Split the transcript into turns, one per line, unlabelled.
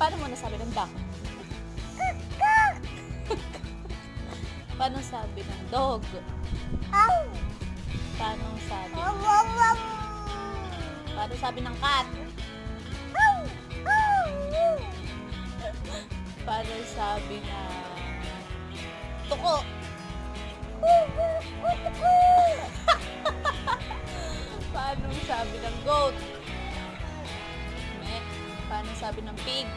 Paano mo nasabi ng duck? Paano sabi ng dog? Paano sabi? Paano sabi ng cat? Paano sabi ng tuko? Paano sabi ng goat? Paano sabi ng pig?